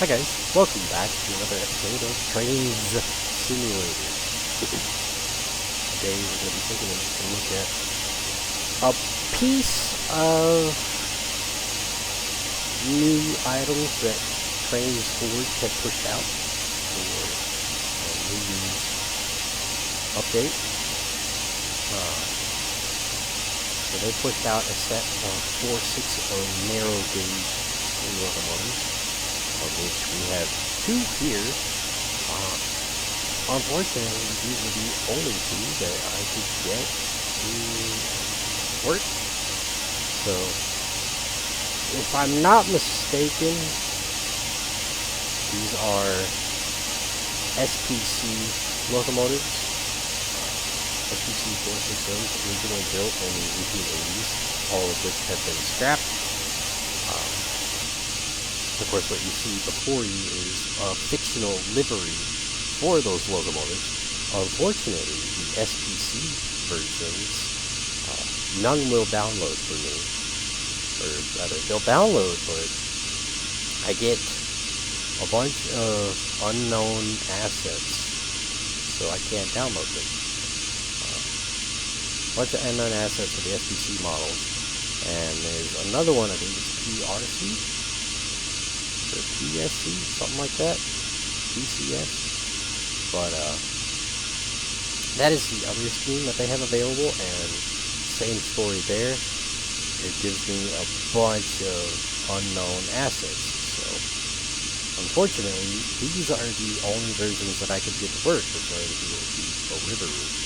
Hi guys, welcome back to another episode of Trainz Simulator. Today we're going to be taking a look at a piece of new items that Trainz Forge had pushed out for a New Year's update. So they pushed out a set of 460 narrow gauge steam locomotives, of which we have two here. Unfortunately, these are the only two that I could get to work. So, if I'm not mistaken, these are SPC locomotives. SPC 460s, originally built in the 1880s, all of which have been scrapped. Of course, what you see before you is a fictional livery for those locomotives. Unfortunately, the SPC versions, none will download for me. Or rather, they'll download, but I get a bunch of unknown assets, so I can't download them. A bunch of unknown assets for the SPC models. And there's another one, I think it's PRC? Or PSC, something like that, PCS, but that is the other scheme that they have available, and same story there. It gives me a bunch of unknown assets, so unfortunately these are the only versions that I could get to work, which are the river route,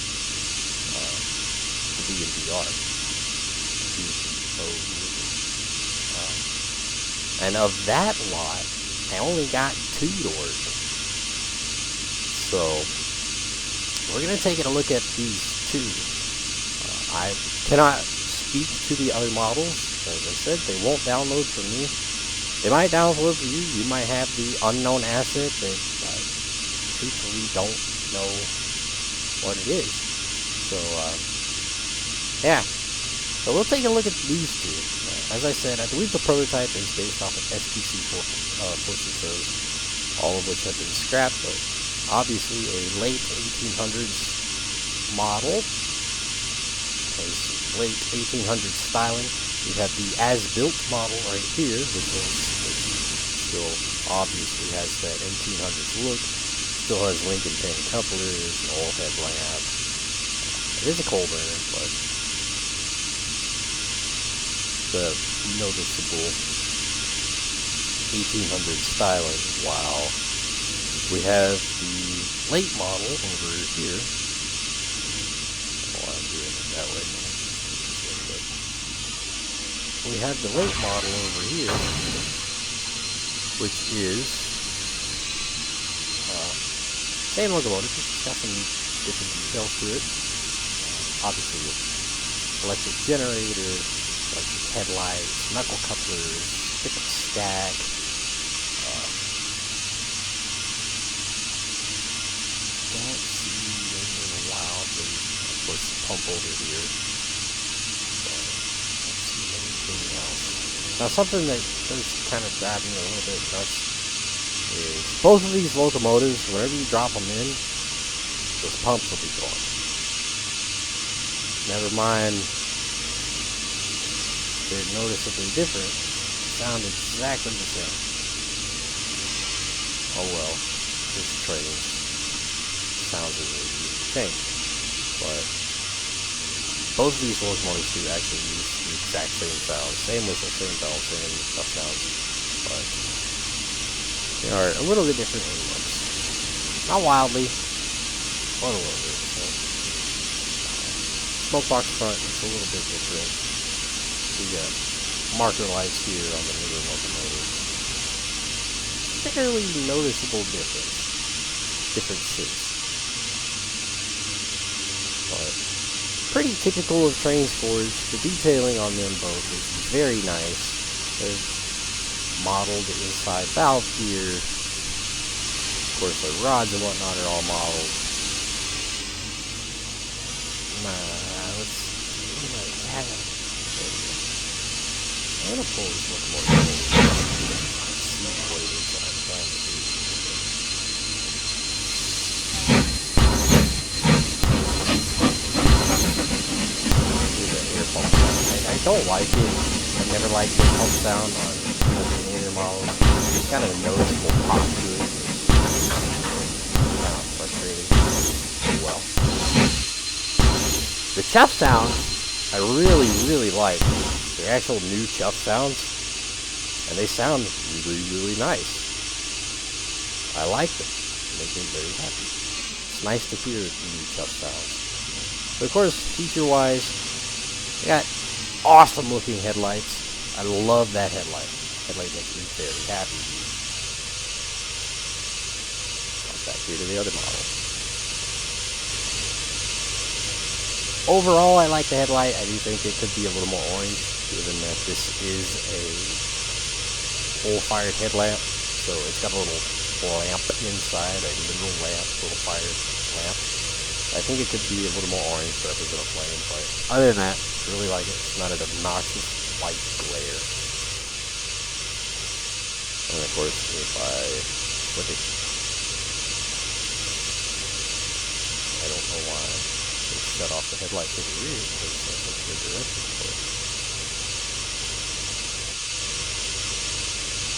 the B&BR. And of that lot, I only got 2 to work. So, we're going to take a look at these 2. I cannot speak to the other models. As I said, they won't download for me. They might download for you. You might have the unknown asset that I truthfully don't know what it is. So, yeah. So we'll take a look at these 2. As I said, I believe the prototype is based off of SPC 460s, all of which have been scrapped, but obviously a late 1800s model, as late 1800s styling. We have the as-built model right here, which still obviously has that 1800s look, still has Lincoln pin couplers, an oil headlamp. It is a coal burner, but the noticeable 1800 styling. Wow. We have the late model over here. Oh, I'm doing it that way. We have the late model over here, which is same locomotive, just got some different details to it. Obviously, electric generator, electric headlights, knuckle couplers, pickup stack. Don't see anything wildly. Of course, the pump over here. Don't see anything else. Now, something that does kind of drive me a little bit nuts is both of these locomotives, whenever you drop them in, those pumps will be gone. Never mind, they're noticeably different, sound exactly the same. Oh well, it's Trainz. Sounds as if you change. But both of these locomotives do actually use the exact same sound, same whistle, same bell, same stuff sounds, but they are a little bit different in looks. Not wildly, but a little bit. So, smoke box front, it's a little bit different. We got marker lights here on the newer locomotive. Fairly noticeable differences. But pretty typical of Trainz Forge. The detailing on them both is very nice. They're modeled inside valve gear. Of course, the rods and whatnot are all modeled. Let's see my cat. I'm gonna pull this locomotive over. See what it is that I'm trying to don't like it. I've never liked the pump sound on any other models. It's kind of a noticeable pop to it. Kind of frustrating. Well, the chuff sounds I really, really like. They're actual new chuff sounds, and they sound really, really nice. I like them. They make me very happy. It's nice to hear new chuff sounds. But of course, feature-wise, they got awesome looking headlights. I love that headlight. Headlight makes me very happy. Back here to the other model. Overall, I like the headlight. I do think it could be a little more orange, given that this is a coal-fired headlamp. So it's got a little lamp inside, a little lamp, little fired lamp. I think it could be a little more orange to represent a flame, but other than that, really like it. It's not an obnoxious white glare. And of course, if I flip it, I don't know why it shut off the headlight to the rear, because that's a good direction for it.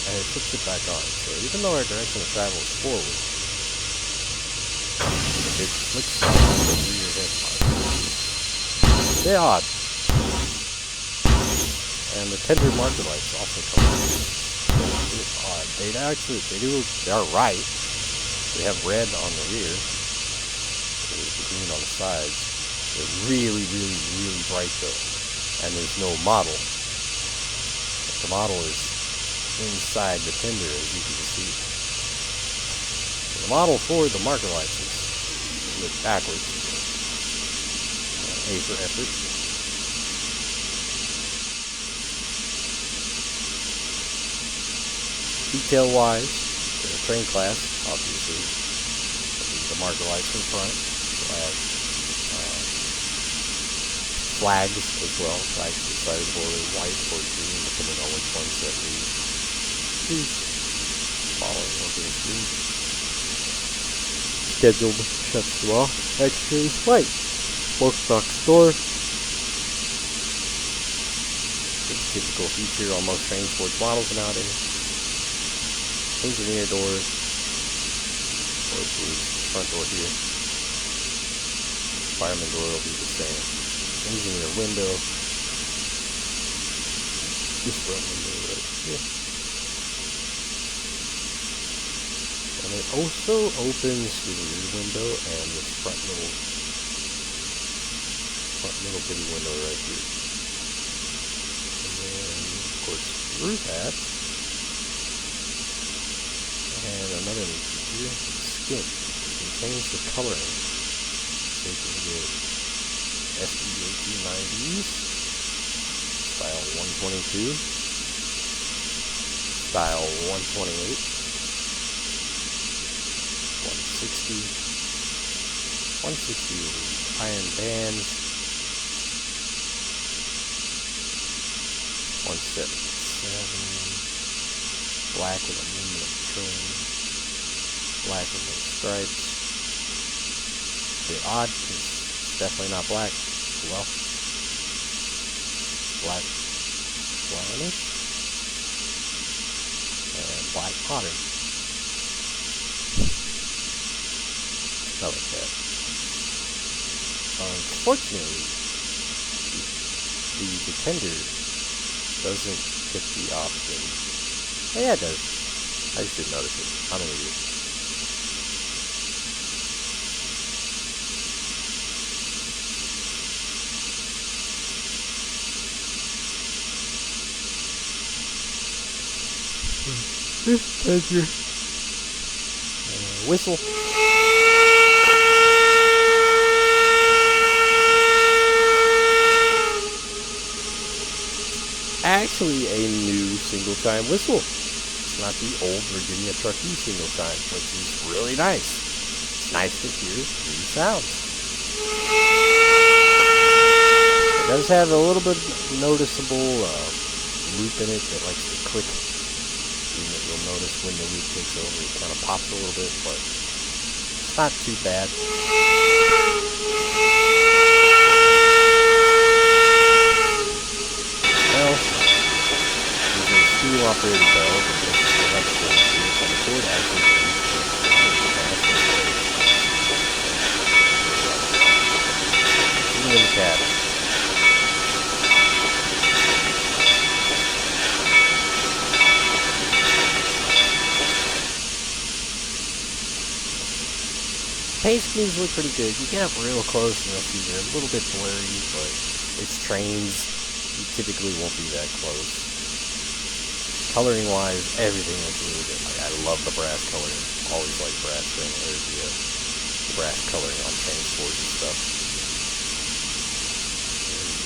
And it flips it back on. So even though our direction of travel is forward, it flicks on the rear headlight. It's a bit odd. And the tender marker lights also come on. It's a bit odd. They are right. They have red on the rear. There's the green on the sides. They're really, really, really bright though. And there's no model. The model is inside the tender, as you can see. The model for the marker lights is lit backwards. A for effort. Detail wise, in the train class, obviously, the marker lights in front. So I have flags as well. Flags decided for white or green, depending on which ones that we choose. Following over the screen. Scheduled shuts you off. X-rays white. Bulk stock store. It's a typical feature on most Trainz Forge models nowadays. Engineer door. Or the front door here. Fireman door will be the same. Engineer window. This front window right here. And it also opens the rear window and this front little bitty window right here. And then, of course, roof hatch. And another new feature, skin. You can change the coloring. So you can get SP1890s, style 122, style 128, 160, 160 iron bands, 177, black with aluminum trim, black with no stripes. A bit odd, because it's definitely not black. Well, black flamish and black pattern. I like that. Unfortunately, the Defender doesn't get the option. Oh, yeah, it does. I just didn't notice it. I'm an idiot. Defender. Whistle. Actually a new single chime whistle. It's not the old Virginia Truckee single chime, which is really nice. It's nice to hear new sounds. It does have a little bit noticeable loop in it that likes to click. You'll notice when the loop takes over, it kind of pops a little bit, but it's not too bad. operated bell, but this still has a cord to it, so the cord actually even in the cab. Paint schemes look pretty good. You get up real close and you'll see they're a little bit blurry, but it's Trainz. You typically won't be that close. Coloring wise, everything looks really good. Like, I love the brass coloring. Always like brass the brass coloring on Trainz Forge and stuff.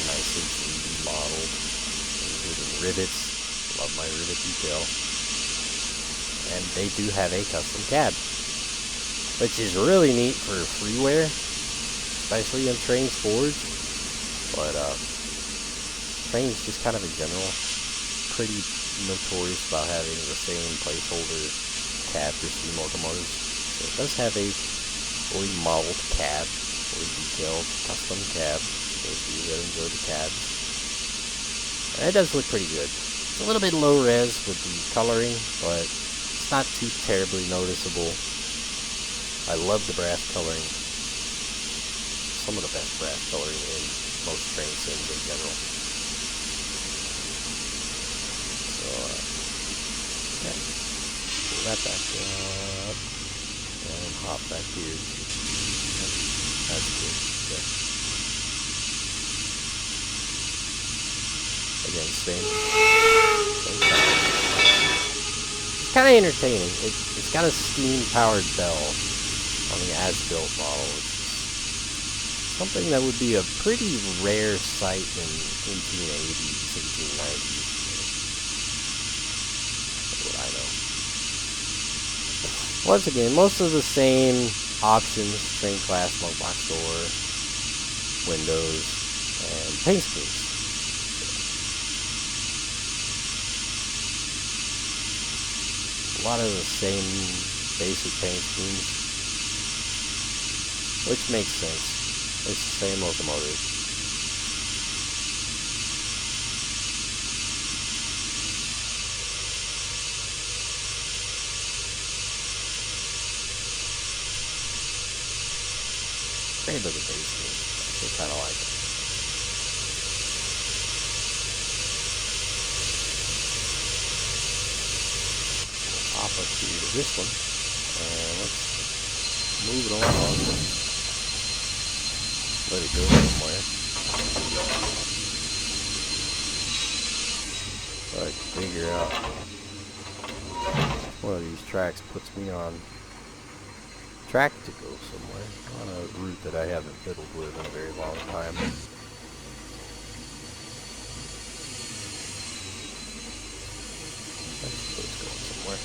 Nicely 3D modeled. Including rivets. Love my rivet detail. And they do have a custom cab, which is really neat for freeware, especially in Trainz Forge. But Trainz just kind of in general, pretty notorious about having the same placeholder cab for steam locomotives. So it does have a fully modeled cab, fully detailed custom cab. Those of you that enjoy the cabs, and it does look pretty good. It's a little bit low res with the coloring, but it's not too terribly noticeable. I love the brass coloring. Some of the best brass coloring in most train sims in general. So, yeah. Pull that back up. And hop back here. That's good. Yeah. Again, same sound. It's kind of entertaining. It's got a steam-powered bell on the as-built model, which is something that would be a pretty rare sight in 1880s, 1890s. That's what I know. Once again, most of the same options: train class, smoke box door, windows, and paint schemes. A lot of the same basic paint schemes, which makes sense. It's the same locomotive. Great looking paint scheme. I actually kind of like it. Hop up to this one, and let's move it along. Let it go somewhere. So I can figure out one of these tracks puts me on track to go somewhere on a route that I haven't fiddled with in a very long time. It's going somewhere.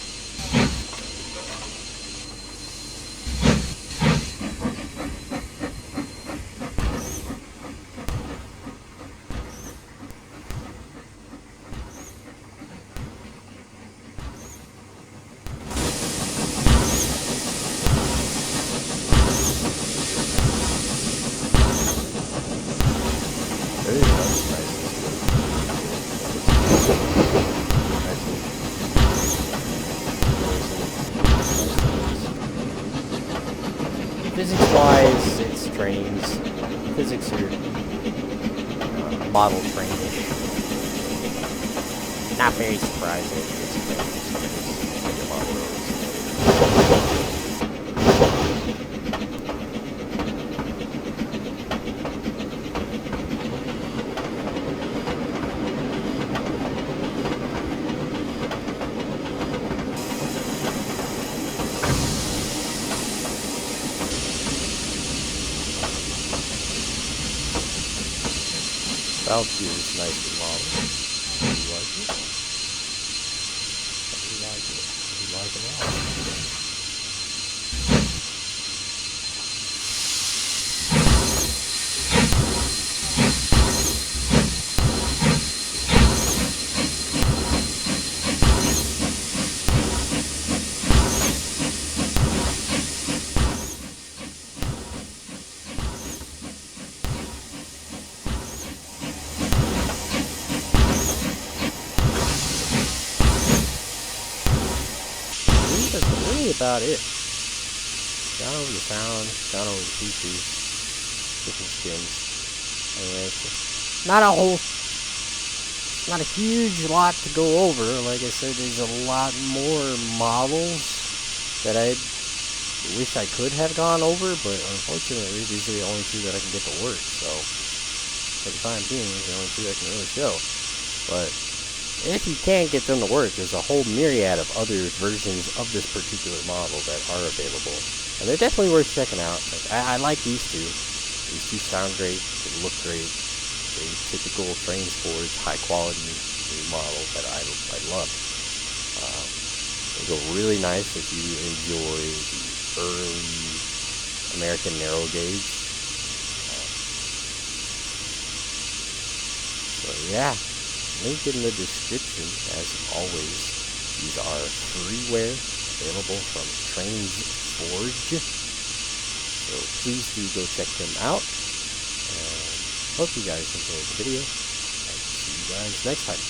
Physics-wise, it's Trainz. Physics are model trainish. Not very surprising. It's model roads. Sounds good. It's nicely modeled. Do you like it? Do you like it? Do you like it all? that's really about it. Gone over the sound, gone over the features, different skins. Anyway, not a huge lot to go over. Like I said, there's a lot more models that I wish I could have gone over, but unfortunately, these are the only two that I can get to work. So, for the time being, these are the only two I can really show. But if you can't get them to work, there's a whole myriad of other versions of this particular model that are available, and they're definitely worth checking out. Like, I like these two. These two sound great. They look great. A typical Trainz Forge, high quality model that I love. They go really nice if you enjoy the early American narrow gauge. So yeah. Link in the description, as always. These are freeware, available from Trainz Forge. So please do go check them out. And hope you guys enjoyed the video. I'll see you guys next time.